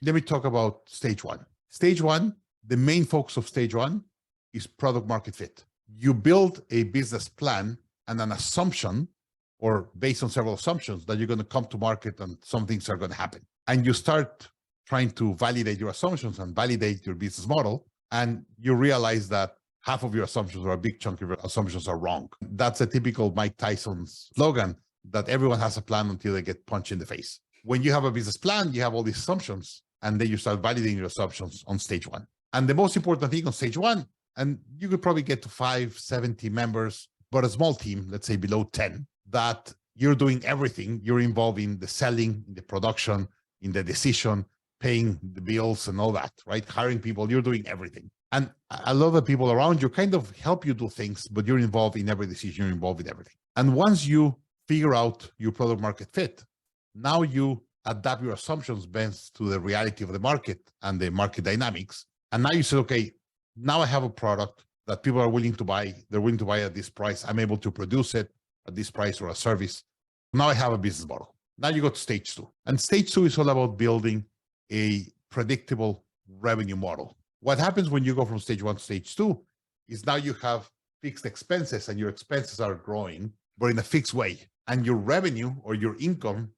Let me talk about stage one. Stage one, the main focus of stage one is product market fit. You build a business plan and an assumption, or based on several assumptions, that you're going to come to market and some things are going to happen. And you start trying to validate your assumptions and validate your business model. And you realize that half of your assumptions or a big chunk of your assumptions are wrong. That's a typical Mike Tyson's slogan, that everyone has a plan until they get punched in the face. When you have a business plan, you have all these assumptions, and then you start validating your assumptions on stage one. And the most important thing on stage one, and you could probably get to 570 members, but a small team, let's say below 10, that you're doing everything. You're involved in the selling, in the production, in the decision, paying the bills and all that, right? Hiring people, you're doing everything. And a lot of the people around you kind of help you do things, but you're involved in every decision, you're involved in everything. And once you figure out your product market fit, now you adapt your assumptions based to the reality of the market and the market dynamics. And now you say, okay, now I have a product that people are willing to buy. They're willing to buy at this price. I'm able to produce it at this price or a service. Now I have a business model. Now you go to stage two. And stage two is all about building a predictable revenue model. What happens when you go from stage one to stage two is now you have fixed expenses, and your expenses are growing, but in a fixed way. And your revenue or your income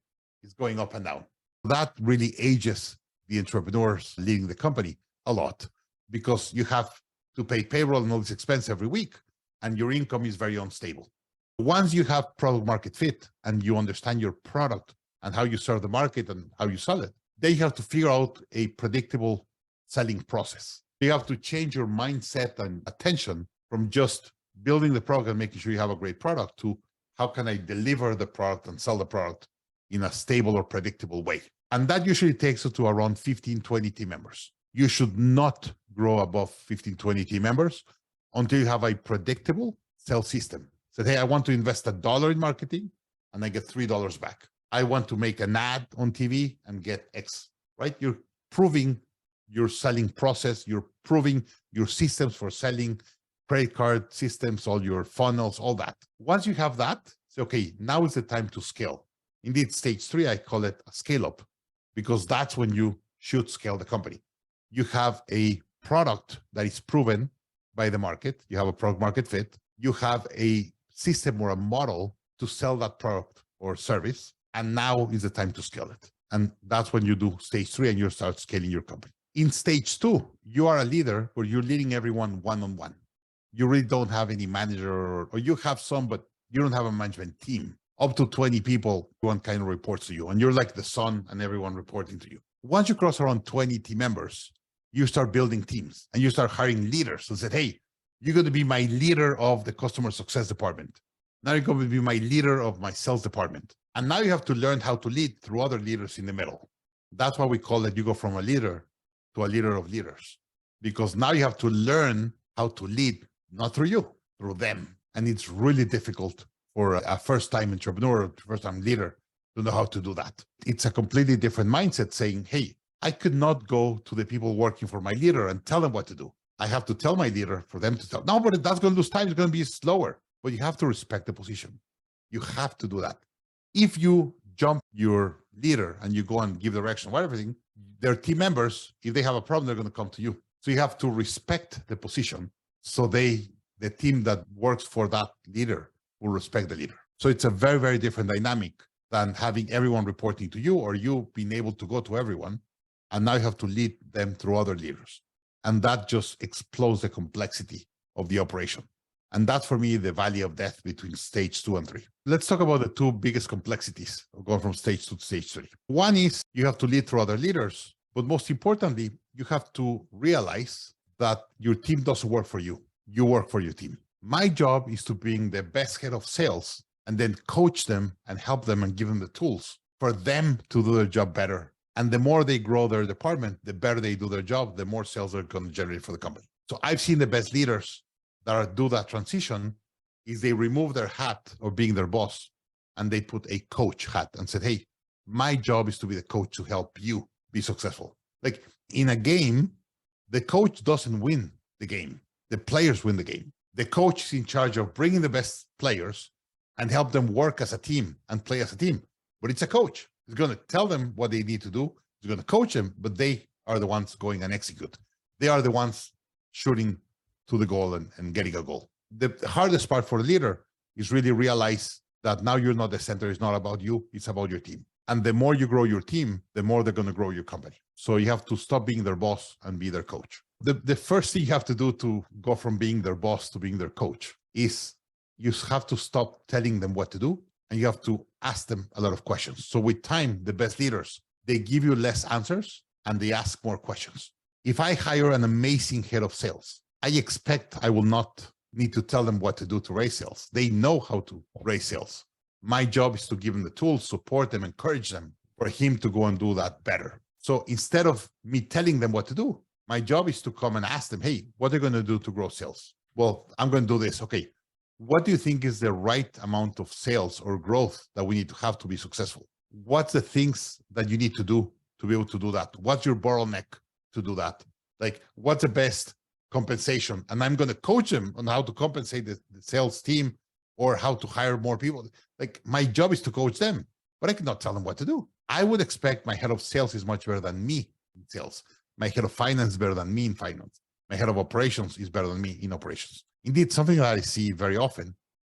is going up and down. That really ages the entrepreneurs leading the company a lot, because you have to pay payroll and all this expense every week, and your income is very unstable. Once you have product market fit and you understand your product and how you serve the market and how you sell it, then you have to figure out a predictable selling process. You have to change your mindset and attention from just building the product and making sure you have a great product to how can I deliver the product and sell the product in a stable or predictable way. And that usually takes you to around 15, 20 team members. You should not grow above 15, 20 team members until you have a predictable sales system. Say, hey, I want to invest $1 in marketing and I get $3 back. I want to make an ad on TV and get X, right? You're proving your selling process. You're proving your systems for selling, credit card systems, all your funnels, all that. Once you have that, say, okay, now is the time to scale. Indeed, stage three, I call it a scale up, because that's when you should scale the company. You have a product that is proven by the market. You have a product market fit. You have a system or a model to sell that product or service. And now is the time to scale it. And that's when you do stage three and you start scaling your company. In stage two, you are a leader where you're leading everyone one-on-one. You really don't have any manager, or you have some, but you don't have a management team. Up to 20 people, one kind of reports to you, and you're like the sun and everyone reporting to you. Once you cross around 20 team members, you start building teams and you start hiring leaders who said, hey, you're going to be my leader of the customer success department. Now you're going to be my leader of my sales department. And now you have to learn how to lead through other leaders in the middle. That's why we call it, you go from a leader to a leader of leaders, because now you have to learn how to lead, not through you, through them. And it's really difficult for a first-time entrepreneur, or first-time leader to know how to do that. It's a completely different mindset saying, hey, I could not go to the people working for my leader and tell them what to do. I have to tell my leader for them to tell. No, but that's going to lose time. It's going to be slower. But you have to respect the position. You have to do that. If you jump your leader and you go and give direction, everything, their team members, if they have a problem, they're going to come to you. So you have to respect the position. So the team that works for that leader will respect the leader. So it's a very, very different dynamic than having everyone reporting to you, or you being able to go to everyone. And now you have to lead them through other leaders. And that just explodes the complexity of the operation. And that's, for me, the valley of death between stage 2 and 3. Let's talk about the two biggest complexities of going from stage 2 to stage 3. One is you have to lead through other leaders, but most importantly, you have to realize that your team doesn't work for you. You work for your team. My job is to bring the best head of sales and then coach them and help them and give them the tools for them to do their job better. And the more they grow their department, the better they do their job, the more sales they're going to generate for the company. So I've seen the best leaders that do that transition is they remove their hat of being their boss and they put a coach hat and said, hey, my job is to be the coach to help you be successful. Like in a game, the coach doesn't win the game. The players win the game. The coach is in charge of bringing the best players and help them work as a team and play as a team. But it's a coach. He's going to tell them what they need to do who's going to coach them, but they are the ones going and execute. They are the ones shooting to the goal and getting a goal. The hardest part for a leader is really realize that now you're not the center. It's not about you. It's about your team. And the more you grow your team, the more they're going to grow your company. So you have to stop being their boss and be their coach. The first thing you have to do to go from being their boss to being their coach is you have to stop telling them what to do, and you have to ask them a lot of questions. So with time, the best leaders, they give you less answers and they ask more questions. If I hire an amazing head of sales, I expect I will not need to tell them what to do to raise sales. They know how to raise sales. My job is to give them the tools, support them, encourage them for him to go and do that better. So instead of me telling them what to do, my job is to come and ask them, hey, what are you going to do to grow sales? Well, I'm going to do this. Okay. What do you think is the right amount of sales or growth that we need to have to be successful? What's the things that you need to do to be able to do that? What's your bottleneck to do that? Like, what's the best compensation? And I'm going to coach them on how to compensate the sales team or how to hire more people. Like, my job is to coach them, but I cannot tell them what to do. I would expect my head of sales is much better than me in sales. My head of finance is better than me in finance. My head of operations is better than me in operations. Indeed, something that I see very often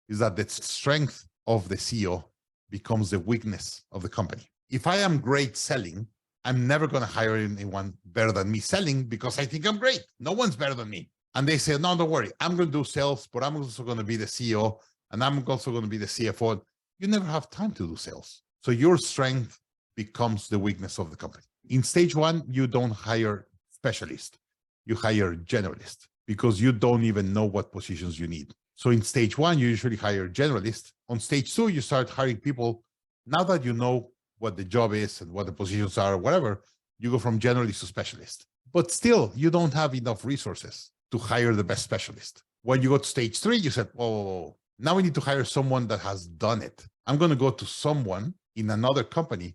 is that the strength of the CEO becomes the weakness of the company. If I am great selling, I'm never going to hire anyone better than me selling because I think I'm great. No one's better than me. And they say, no, don't worry. I'm going to do sales, but I'm also going to be the CEO and I'm also going to be the CFO. You never have time to do sales. So your strength becomes the weakness of the company. In stage one, you don't hire specialists. You hire generalists because you don't even know what positions you need. So in stage one, you usually hire generalists. On stage two, you start hiring people. Now that you know what the job is and what the positions are or whatever, you go from generalist to specialist. But still, you don't have enough resources to hire the best specialist. When you go to stage three, you said, oh, now we need to hire someone that has done it. I'm going to go to someone in another company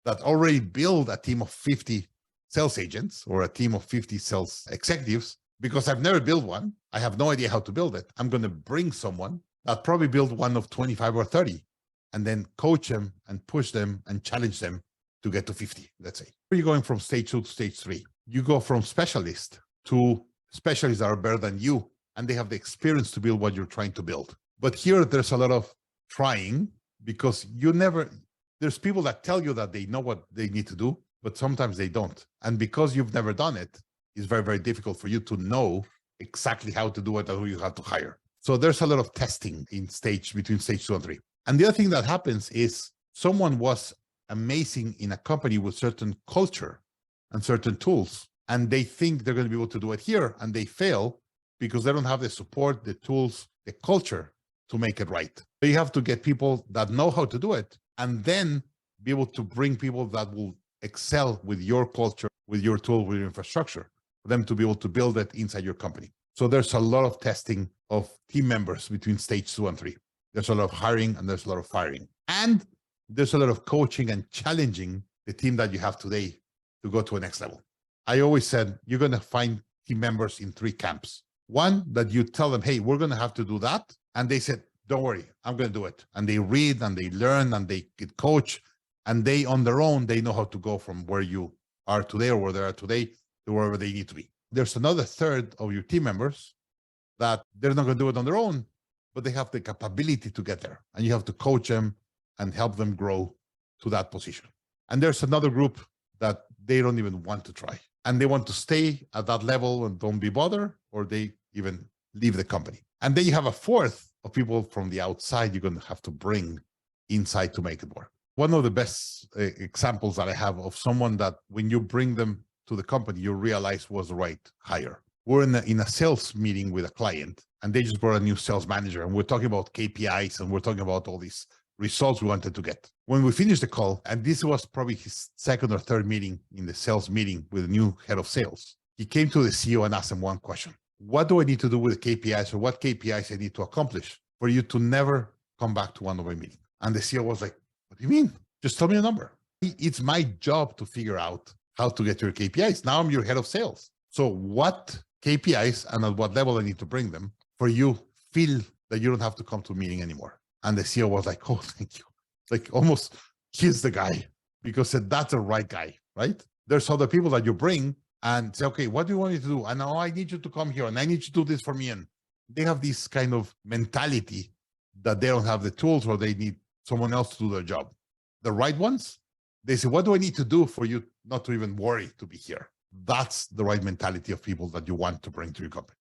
that already built a team of 50 sales agents or a team of 50 sales executives, because I've never built one. I have no idea how to build it. I'm going to bring someone that probably built one of 25 or 30 and then coach them and push them and challenge them to get to 50, let's say. You're going from stage two to stage three. You go from specialist to specialists that are better than you, and they have the experience to build what you're trying to build. But here, there's a lot of trying because there's people that tell you that they know what they need to do, but sometimes they don't. And because you've never done it, it's very, very difficult for you to know exactly how to do it and who you have to hire. So there's a lot of testing between stage 2 and 3. And the other thing that happens is someone was amazing in a company with certain culture and certain tools, and they think they're going to be able to do it here, and they fail because they don't have the support, the tools, the culture to make it right. So you have to get people that know how to do it, and then be able to bring people that will excel with your culture, with your tool, with your infrastructure, for them to be able to build it inside your company. So there's a lot of testing of team members between stage 2 and 3. There's a lot of hiring and there's a lot of firing. And there's a lot of coaching and challenging the team that you have today to go to a next level. I always said, you're going to find team members in 3 camps. One, that you tell them, hey, we're going to have to do that. And they said, don't worry, I'm going to do it. And they read and they learn and they get coached. And they, on their own, they know how to go from where you are today or where they are today to wherever they need to be. There's another third of your team members that they're not going to do it on their own, but they have the capability to get there. And you have to coach them and help them grow to that position. And there's another group that they don't even want to try. And they want to stay at that level and don't be bothered, or they even leave the company. And then you have a fourth of people from the outside you're going to have to bring inside to make it work. One of the best examples that I have of someone that when you bring them to the company, you realize was the right hire. We're in a sales meeting with a client, and they just brought a new sales manager, and we're talking about KPIs, and we're talking about all these results we wanted to get. When we finished the call, and this was probably his second or third meeting in the sales meeting with a new head of sales, he came to the CEO and asked him one question. What do I need to do with the KPIs, or what KPIs I need to accomplish for you to never come back to one of my meetings? And the CEO was like, what do you mean? Just tell me a number. It's my job to figure out how to get your KPIs. Now I'm your head of sales. So what KPIs and at what level I need to bring them for you feel that you don't have to come to a meeting anymore? And the CEO was like, oh, thank you. Like almost kissed the guy because said, that's the right guy, right? There's other people that you bring and say, okay, what do you want me to do? And now I need you to come here and I need you to do this for me. And they have this kind of mentality that they don't have the tools or they need someone else to do their job. The right ones, they say, what do I need to do for you not to even worry to be here? That's the right mentality of people that you want to bring to your company.